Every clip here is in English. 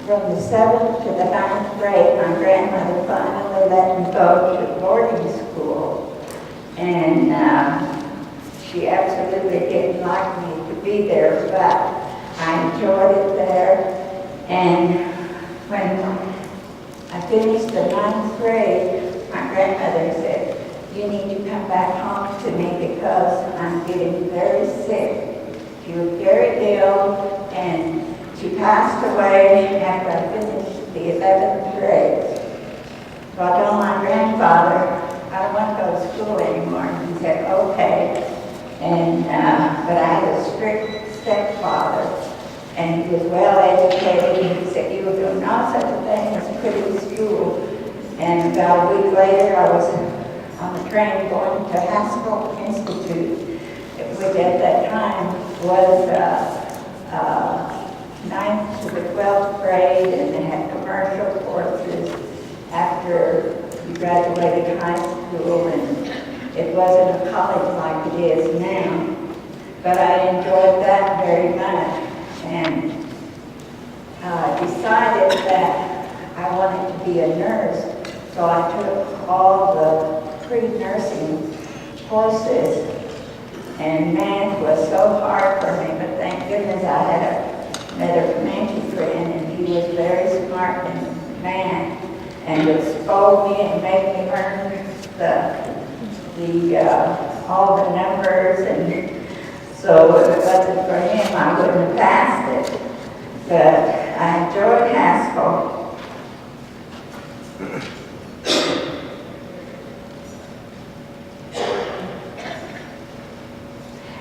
from the 7th to the 9th grade, my grandmother finally let me go to boarding school. And she absolutely didn't like me to be there, but I enjoyed it there. And when I finished the 9th grade, my grandmother said, "You need to come back home to me because I'm getting very sick." She was very ill, and she passed away after I finished the 11th grade. So I told my grandfather, "I don't want to go to school anymore." And he said, "Okay." And but I had a strict stepfather, and he was well educated, and he said, "You will do no such a thing as quitting school." And about a week later, I was on the train going to Haskell Institute, which at that time was 9th to the 12th grade, and they had commercial courses after you graduated high school, and it wasn't a college like it is now. But I enjoyed that very much, and decided that I wanted to be a nurse. So I took all the pre-nursing courses, and math was so hard for me, but thank goodness I met a Comanche friend, and he was very smart in math, and would scold me and make me learn all the numbers, and so if it wasn't for him, I wouldn't have passed it. But I enjoyed Haskell.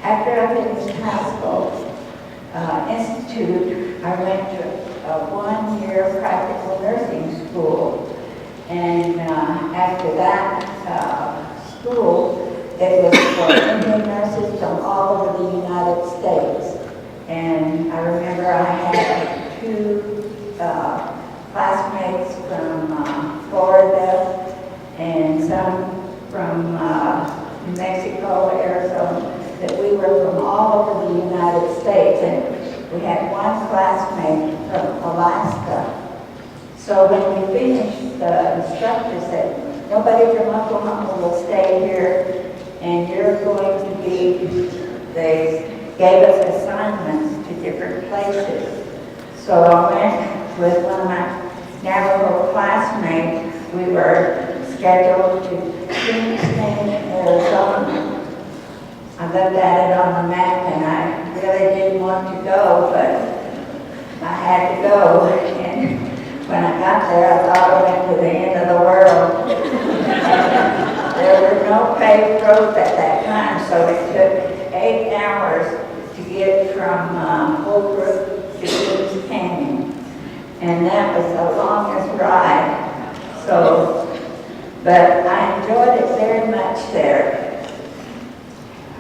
After I finished Haskell Institute, I went to a one-year practical nursing school. And after that school, it was for Indian nurses from all over the United States. And I remember I had two classmates from Florida and some from New Mexico, Arizona, that we were from all over the United States, and we had one classmate from Alaska. So when we finished, the instructor said, "Nobody from Oklahoma will stay here, and you're going to be," they gave us assignments to different places. So I went with one of my Navajo classmates. We were scheduled to Kingston, Arizona. I looked at it on the map, and I really didn't want to go, but I had to go. And when I got there, I thought I went to the end of the world. There were no paved roads at that time, so it took 8 hours to get from Holbrook to Kings Canyon. And that was the longest ride. So, but I enjoyed it very much there.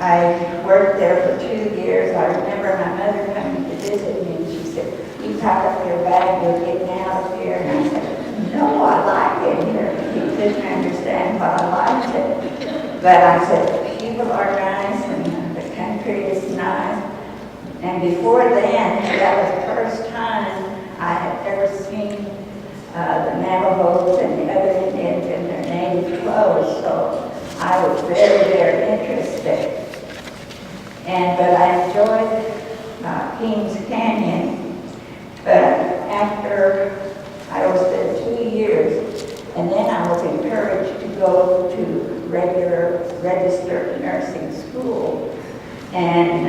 I worked there for 2 years. I remember my mother coming to visit me, and she said, "You pack up your bag, you're getting out of here." And I said, "No, I like it here." He didn't understand why I liked it. But I said, "The people are nice, and the country is nice." And before then, that was the first time I had ever seen the Navajos and the other Indians in their native clothes. So I was very, very interested. But I enjoyed Kings Canyon. But after I was there 2 years, and then I was encouraged to go to regular registered nursing school. And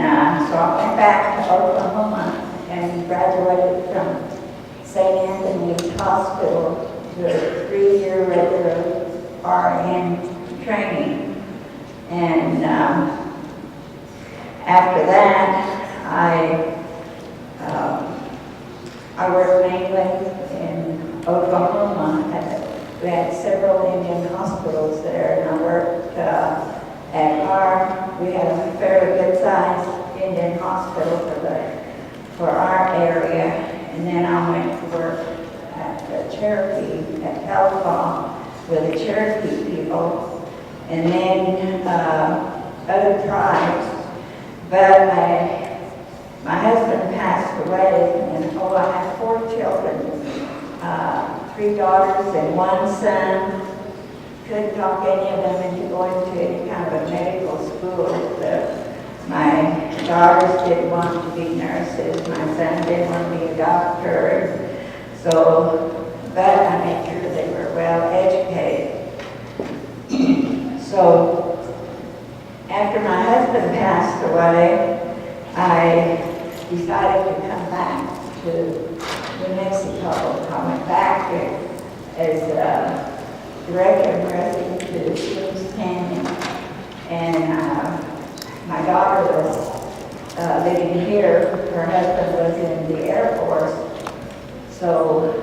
so I went back to Oklahoma and graduated from St. Anthony's Hospital to a 3-year regular RN training. And after that, I worked mainly in Oklahoma. We had several Indian hospitals there, and I worked we had a fairly good-sized Indian hospital for our area. And then I went to work at Cherokee, at Telephone, with the Cherokee people, and then other tribes. But my husband passed away, and I have 4 children. 3 daughters and 1 son. Couldn't talk any of them into going to any kind of a medical school. My daughters didn't want to be nurses. My son didn't want to be a doctor. So, but I made sure they were well educated. So, after my husband passed away, I decided to come back to New Mexico. I went back as director of nursing to Springs Canyon, and my daughter was living here. Her husband was in the Air Force, so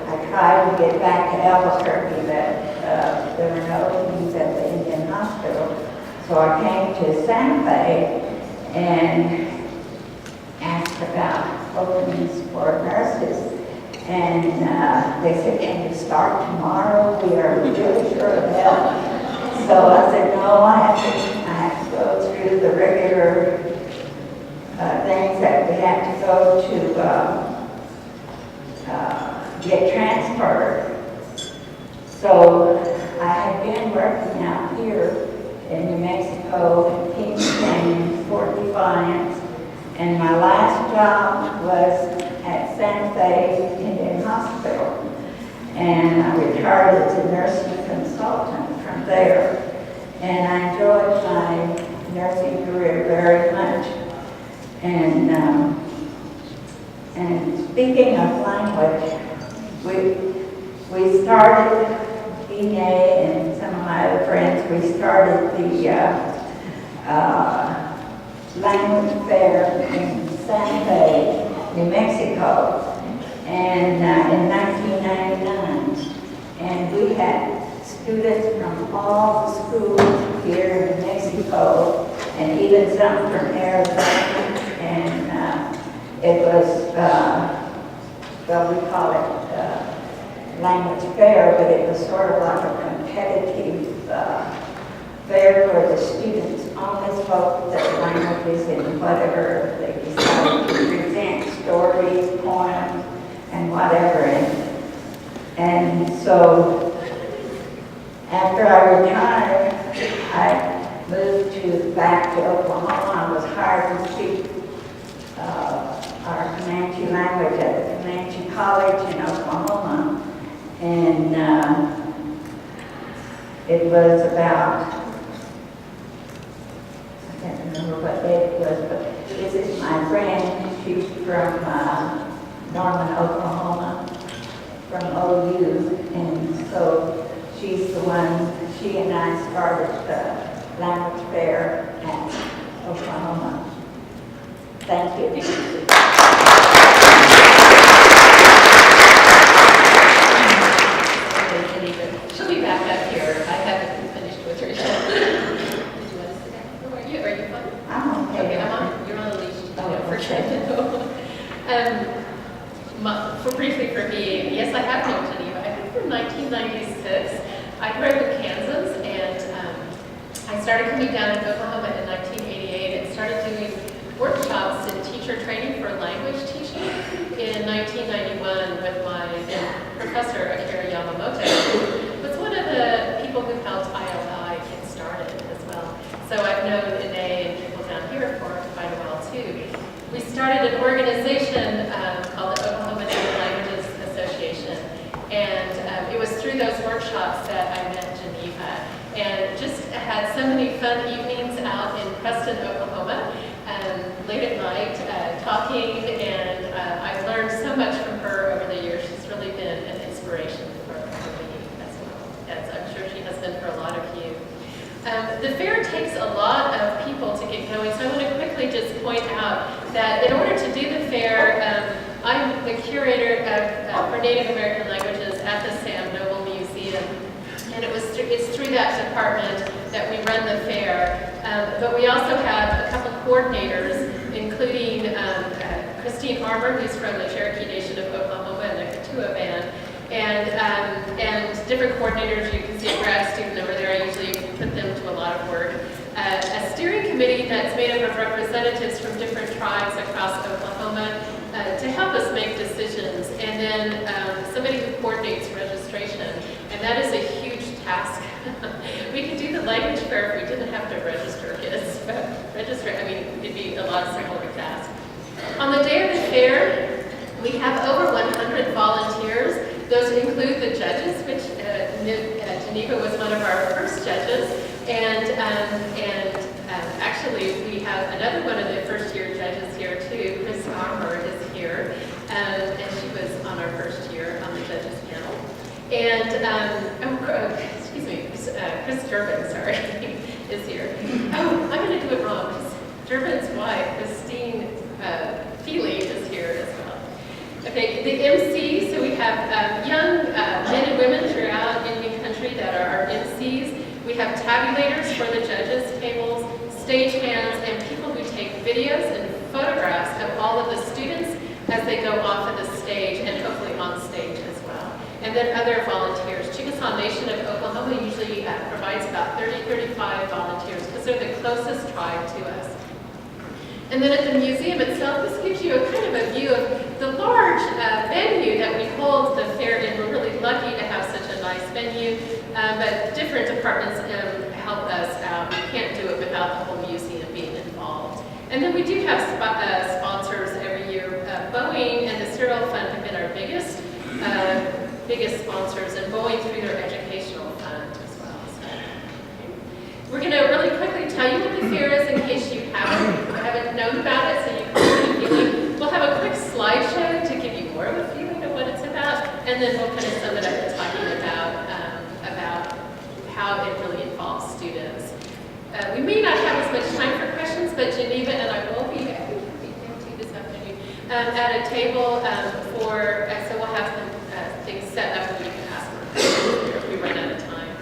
I tried to get back to Albuquerque, but there were no openings at the Indian Hospital. So I came to Santa Fe and asked about openings for nurses. And they said, can you start tomorrow? We are really sure of that. So I said, no, I have to go through the regular things that we have to go to get transferred. So I had been working out here in New Mexico, in Kings Canyon, Fort Defiance, and my last job was at Santa Fe Indian Hospital, and I retired as a nursing consultant from there, and I enjoyed my nursing career very much. And speaking of language, we started, Ine and some of my other friends, we started the language fair in Santa Fe, New Mexico, and in 1999. And we had students from all the schools here in Mexico, and even some from Arizona. And it was, well, we call it language fair, but it was sort of like a competitive fair where the students only spoke their languages and whatever they decided to present, stories, poems, and whatever. And so after I retired, I moved back to Oklahoma. I was hired to speak our Comanche language at the Comanche College in Oklahoma. And it was about, I can't remember what day it was, but this is my friend. She's from Norman, Oklahoma, from OU. And so she's the one, she and I started the language fair at Oklahoma. Thank you. She'll be back up here. I haven't finished with her yet. Did you want to sit down? Who are you? Are you fine? I'm okay. Okay, I'm on. You're on the leash. Oh, For briefly for me, yes, I have known Geneva. I think from 1996. I grew up in Kansas, and I started coming down in Oklahoma in 1988 and started doing workshops in teacher training for language teaching in 1991 with my professor, Akira Yamamoto, who was one of the people who helped ILI get started as well. So I've known Ine and people down here for quite a while too. We started an organization called the Oklahoma Native Languages Association, and it was through those workshops that I met Geneva, and just had so many fun evenings out in Preston, Oklahoma, late at night, talking, and I've learned so much from her over the years. She's really been an inspiration for me as well, as I'm sure she has been for a lot of you. The fair takes a lot of people to get going, so I want to quickly just point out that in order to do the fair, I'm the curator for Native American languages at the Sam Noble Museum, and it's through that department that we run the fair. But we also have a couple coordinators, including Christine Harmer, who's from the Cherokee Nation of Oklahoma and the Katua Band, and different coordinators. You can see a grad student over there. I usually put them to a lot of work. A steering committee that's made up of representatives from different tribes across Oklahoma to help us make decisions, and then somebody who coordinates registration that is a huge task. We could do the language fair if we didn't have to register kids. I mean, it'd be a lot simpler task. On the day of the fair, we have over 100 volunteers. Those include the judges, which Geneva was one of our first judges, and actually we have another one of the first-year judges here too. Chris Armour is here, and she was on our first year on the judges panel. And excuse me, Chris Durbin, sorry, is here. Oh, I'm going to do it wrong. Durbin's wife, Christine Feely, is here as well. Okay, the MC, so we have young men and women throughout Indian country that are our MCs. We have tabulators for the judges' tables, stagehands, and people who take videos and photographs of all of the students as they go off of the stage and hopefully on stage as well. And then other volunteers. Chickasaw Nation of Oklahoma usually provides about 35 volunteers because they're the closest tribe to us. And then at the museum itself, this gives you a kind of a view of the large venue that we hold the fair in. We're really lucky to have such a nice venue, but different departments help us out. We can't do it without the whole museum being involved. And then we do have sponsors every year. Boeing and the Cereal Fund have been our biggest sponsors, and Boeing through their educational fund as well. So, we're going to really quickly tell you what the fair is in case you haven't known about it, so you can get a feeling. We'll have a quick slideshow to give you more of a feeling of what it's about, and then we'll kind of sum it up and talking about how it really involves students. We may not have as much time for questions, but Geneva and I will be, I think we'll be empty this afternoon, at a table so we'll have some things set up and we can ask for questions if we run out of time.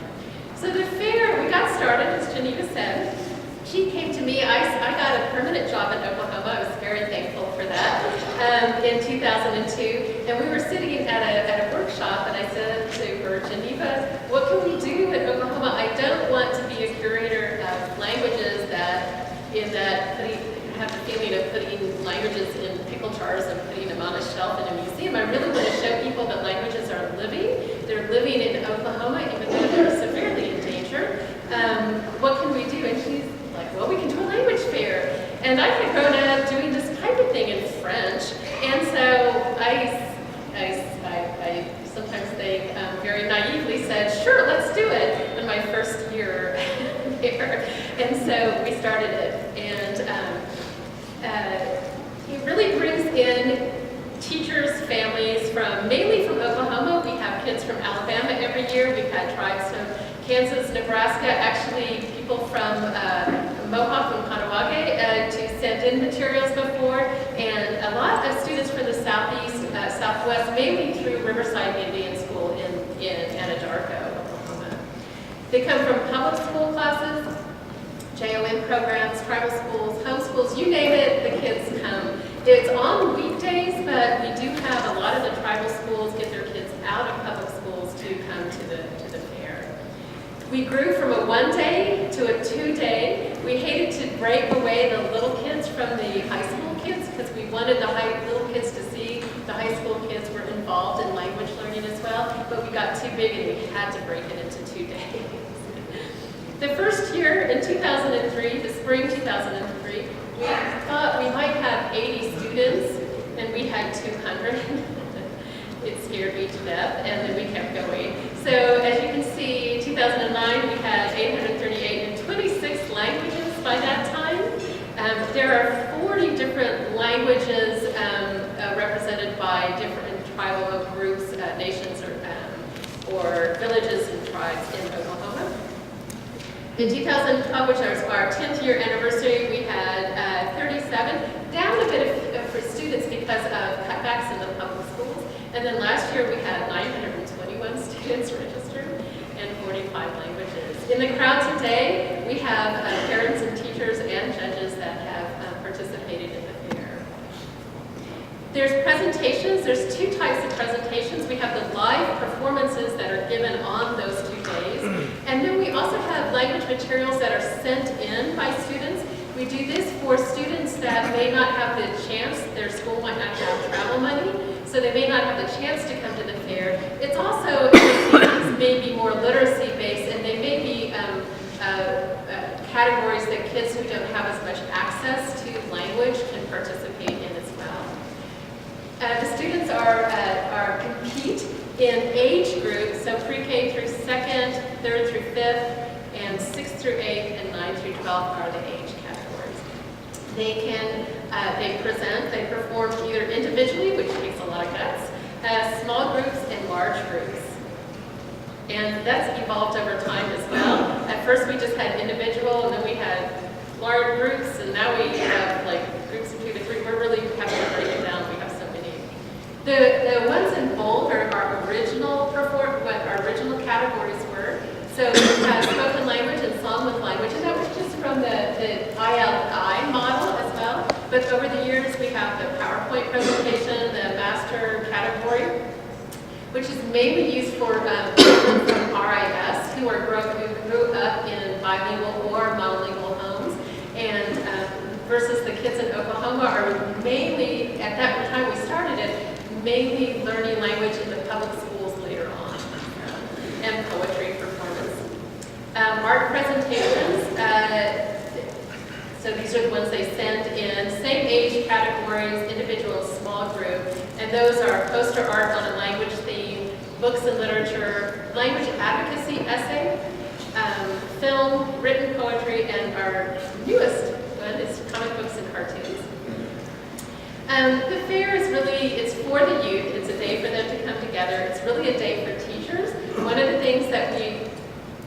So the fair, we got started, as Geneva said. She came to me, I got a permanent job in Oklahoma. I was very thankful for that in 2002. And we were sitting at a workshop, and I said to her, Geneva, what can we do in Oklahoma? I don't want to be a curator of languages that have the feeling of putting languages in pickle jars and putting them on a shelf in a museum. I really want to show people that languages are living. They're living in Oklahoma, even though they're severely in danger. What can we do? And she's like, well, we can do a language fair. And I had grown up doing this kind of thing in French. And so I sometimes think very naively said, sure, let's do it in my first year there. And so we started it. And it really brings in teachers, families mainly from Oklahoma. We have kids from Alabama every year. We've had tribes from Kansas, Nebraska, actually people from Mohawk and Kanawake to send in materials before, and a lot of students from the southeast, southwest, mainly through Riverside Indian School in Anadarko, Oklahoma. They come from public school classes, JOM programs, tribal schools, homeschools, you name it, the kids come. It's on weekdays, but we do have a lot of the tribal schools get their kids out of public schools to come to the fair. We grew from a 1-day to a 2-day. We hated to break away the little kids from the high school kids because we wanted the little kids to see the high school kids were involved in language learning as well, but we got too big and we had to break it into 2 days. The first year in 2003, the spring 2003, we thought we might have 80 students, and we had 200. It scared me to death, and then we kept going. So as you can see, 2009, we had 838 in 26 languages by that time. There are 40 different languages represeted by different tribal groups, nations, or villages and tribes in Oklahoma. In 2012, which was our 10th year anniversary, we had 37, down a bit for students because of cutbacks in the public schools. And then last year we had 921 students registered and 45 languages. In the crowd today, we have parents and teachers and judges that have participated in the fair. There's presentations. There's 2 types of presentations. We have the live performances that are given on those 2 days. And then we also have language materials that are sent in by students. We do this for students that may not have the chance, their school might not have travel money, so they may not have the chance to come to the fair. It's also maybe more kids who don't have as much access to language can participate in as well. The students are compete in age groups, so pre-K through 2nd, 3rd through 5th, and 6th through 8th, and 9th through 12th are the age categories. They present, they perform either individually, which takes a lot of guts, small groups and large groups. And that's evolved over time as well. At first we just had individual, and then we had large groups, and now we have like groups of 2 to 3. We're really having to break it down. We have so many. The ones in bold are our original what our original categories were. So we had spoken language and song with language, and that was just from the ILI model as well. But over the years we have the PowerPoint presentation, the master category, which is mainly used for children from RIS who grew up in bilingual or monolingual homes, and versus the kids in Oklahoma are mainly, at that time we started it, mainly learning language in the public schools later on, and poetry performance. Art presentations, so these are the ones they send in, same age categories, individual, small group, and those are poster art on a language theme, books and literature, language advocacy essay, film, written poetry, and our newest one is comic books and cartoons. The fair is really, it's for the youth. It's a day for them to come together. It's really a day for teachers. One of the things that we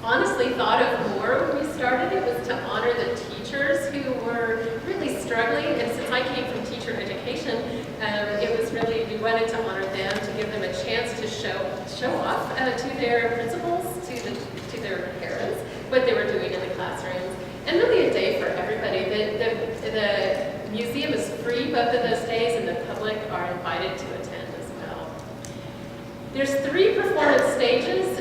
honestly thought of more when we started it was to honor the teachers who were really struggling. And since I came from teacher education, it was really, we wanted to honor them, to give them a chance to show off to their principals, to their parents, what they were doing in the classrooms. And really a day for everybody. The museum is free both of those days, and the public are invited to attend as well. There's 3 performance stages.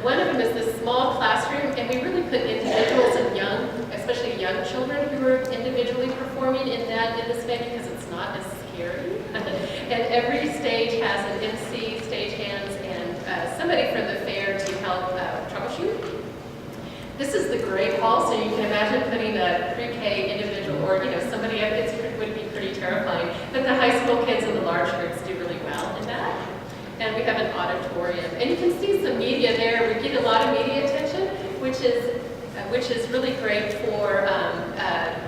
One of them is this small classroom, and we really put individuals and young, especially young children who are individually performing in this venue because it's not as scary. And every stage has an MC, stagehands, and somebody from the fair to help troubleshoot. This is the Great Hall, so you can imagine putting a pre-K individual or somebody, it would be pretty terrifying. But the high school kids in the large groups do really well in that. And we have an auditorium. And you can see some media there. We get a lot of media attention, which is really great for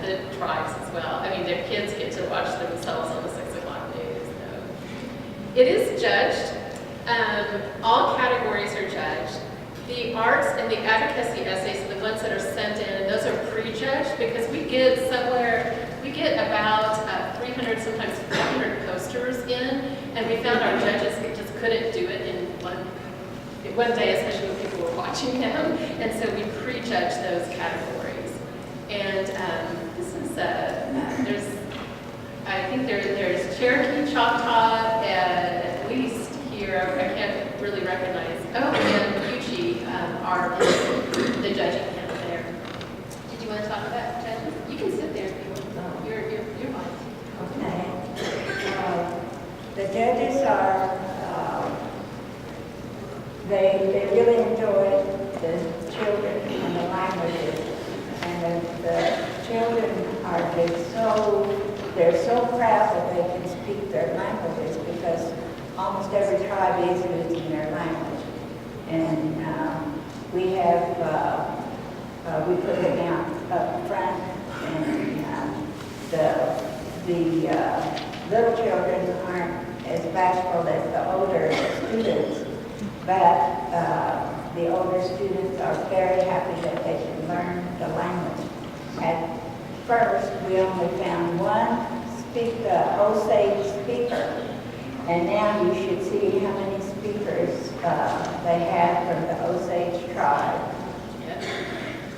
the tribes as well. I mean, their kids get to watch themselves on the 6 o'clock news. So. It is judged. All categories are judged. The arts and the advocacy essays are the ones that are sent in, and those are pre-judged because we get about 300, sometimes 400 posters in, and we found our judges just couldn't do it in one day, especially when people were watching them, and so we pre-judge those categories. And this is, I think there's Cherokee, Choctaw, at least here, I can't really recognize, and are the judging panel there. Did you want to talk about judges? You can sit there if you want. You're fine. Okay. The judges are, they really enjoy the children and the languages. And the children are they're so proud that they can speak their languages because almost every tribe is using their language. And we have, we put it down up front, and the little children aren't as bashful as the older students, but the older students are very happy that they can learn the language. At first, we only found one Osage speaker, and now you should see how many speakers they have from the Osage tribe. Yep.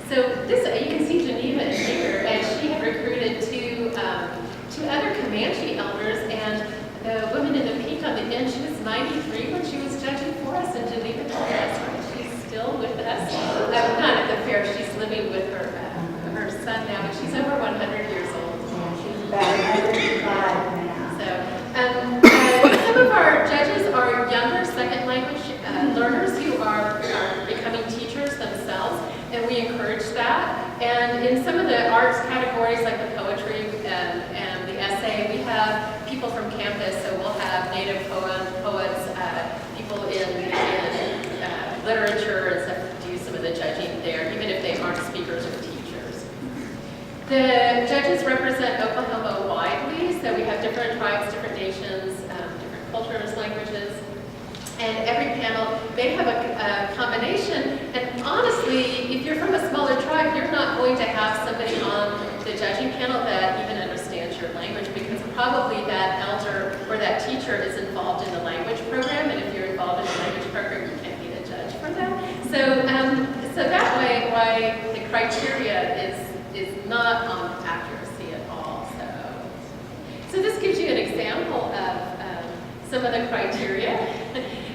So this, you can see Geneva is here, and she had recruited two other Comanche elders, and the woman in the pink on the end, she was 93 when she was judging for us, and Geneva told us she's still with us. Not at the fair, she's living with her son now, but she's over 100 years old. Yeah, she's about 105 now. So, some of our judges are younger second language learners who are becoming teachers themselves, and we encourage that. And in some of the art literature and stuff, do some of the judging there, even if they aren't speakers or teachers. The judges represent Oklahoma widely, so we have different tribes, different nations, different cultures, languages, and every panel may have a combination. And honestly, if you're from a smaller tribe, you're not going to have somebody on the judging panel that even understands your language, because probably that elder or that teacher is involved in the language program, and if you're involved in the language program, you can't be the judge for that. So that way, why the criteria is not on accuracy at all. So this gives you an example of some of the criteria.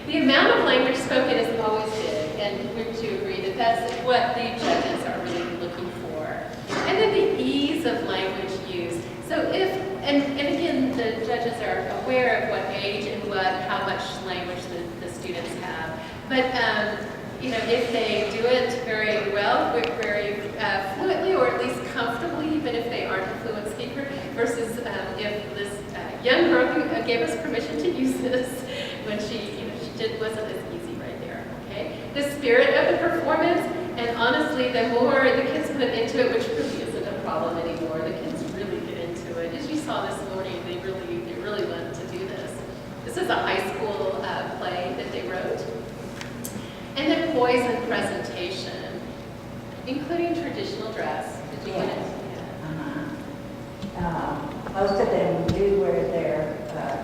The amount of language spoken is always big, and wouldn't you agree that that's what the judges are really looking for? And then the ease of language used. So and again, the judges are aware of what age and how much language the students have. But if they do it very well, very fluently, or at least comfortably, even if they aren't a fluent speaker, versus if this young girl who gave us permission to use this when she wasn't as easy right there. Okay, the spirit of the performance, and honestly, the more the kids put into it, which really isn't a problem anymore, the kids really get into it. As you saw this morning, they really want to do this. This is a high school play that they wrote. And the poise and presentation, including traditional dress. Did you get it? Most of them do wear their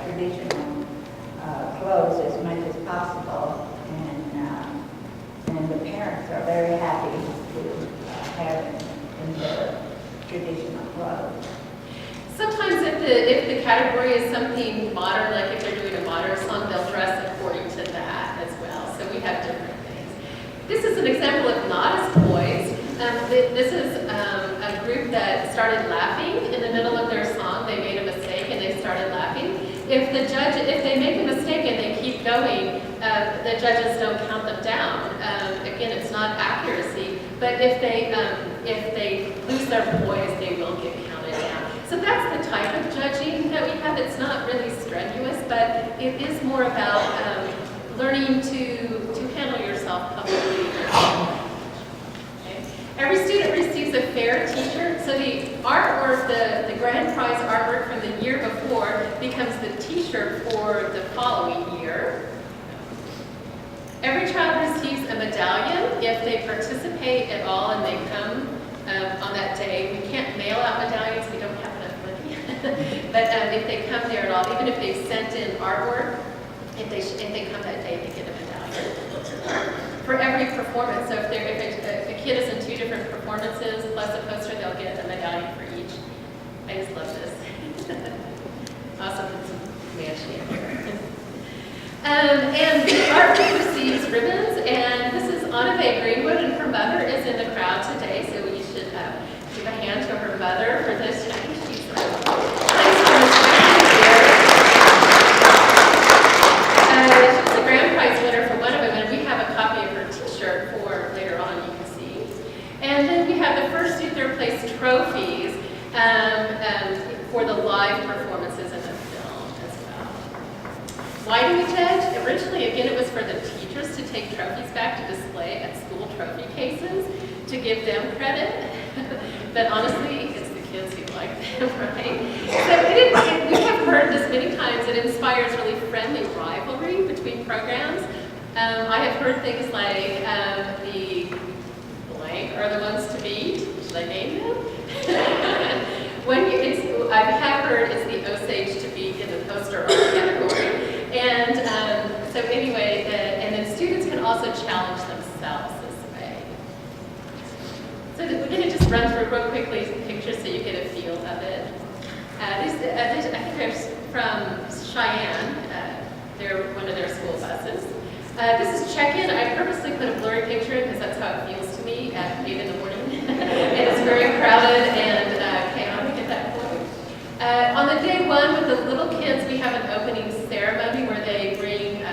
traditional clothes as much as possible, and the parents are very happy to have them in their traditional clothes. Sometimes if the category is something modern, like if they're doing a modern song, they'll dress according to that as well. So we have different things. This is an example of not as poised. This is a group that started laughing in the middle of their song. They made a mistake and they started laughing. If they make a mistake and they keep going, the judges don't count them down. Again, it's not accuracy, but if they lose their poise, they will get counted down. So that's the type of judging that we have. It's not really strenuous, but it is more about learning to handle yourself publicly. Okay. Every student receives a fair t-shirt, so the artwork, the grand prize artwork from the year before becomes the t-shirt for the following year. Every child receives a medallion if they participate at all and they come on that day. We can't mail out medallions, we don't have enough money. But if they come there at all, even if they sent in artwork, if they come that day, they get a medallion. For every performance, so if a kid is in 2 different performances plus a poster, they'll get a medallion for each. I just love this. Also put some mansion here. And the artwork receives ribbons, and this is Anave Greenwood, and her mother is in the crowd today, so we should give a hand to her mother for this. She's the grand prize winner for one of them, and we have a copy of her t-shirt for later on, you can see. And then we have the first to third place trophies for the live performances in the film as well. Why do we judge? Originally, again, it was for the teachers to take trophies back to display at school trophy cases to give them credit. But honestly, it's the kids who like them, right? So we have heard this many times. It inspires really friendly rivalry between programs. I have heard things like the blank are the ones to beat. Should I name them? I have heard it's the Osage to beat in the poster art category. And so anyway, and then students can also challenge themselves this way. So we're going to just run through real quickly pictures so you get a feel of it. I think they're from Cheyenne. They're one of their school buses. This is check-in. I purposely put a blurry picture in because that's how it feels to me at 8 in the morning. And it's very crowded and chaotic at that point. On the day 1 with the little kids, we have an opening ceremony where they bring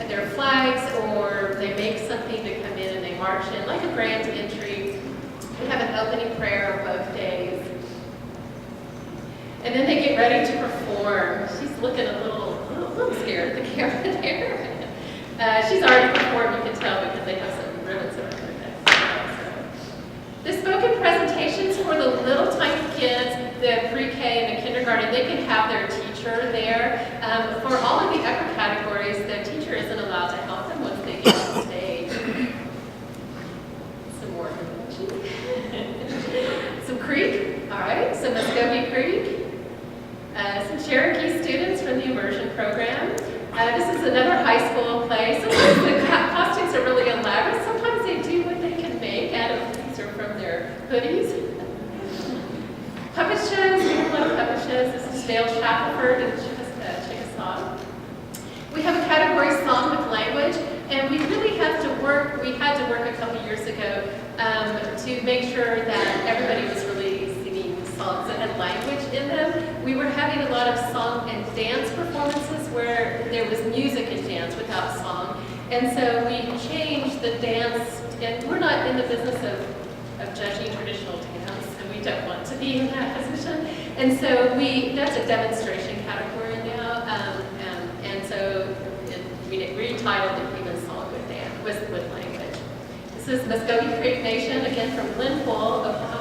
their flags or they make something to come in and they march in, like a grand entry. We have an opening prayer on both days. And then they get ready to perform. She's looking a little scared at the camera there. She's already performed, you can tell, because Dale Shackelford and Chickasaw. We have a category song with language, and we really have to work, we had to work a couple years ago to make sure that everybody was really singing songs that had language in them. We were having a lot of song and dance performances where there was music and dance without song. And so we changed the dance, and we're not in the business of judging traditional dance, and we don't want to be in that position. And so that's a demonstration category now, and so we retitled it even Song with Dance, with language. This is Muskogee Creek Nation, again from Linn, Oklahoma.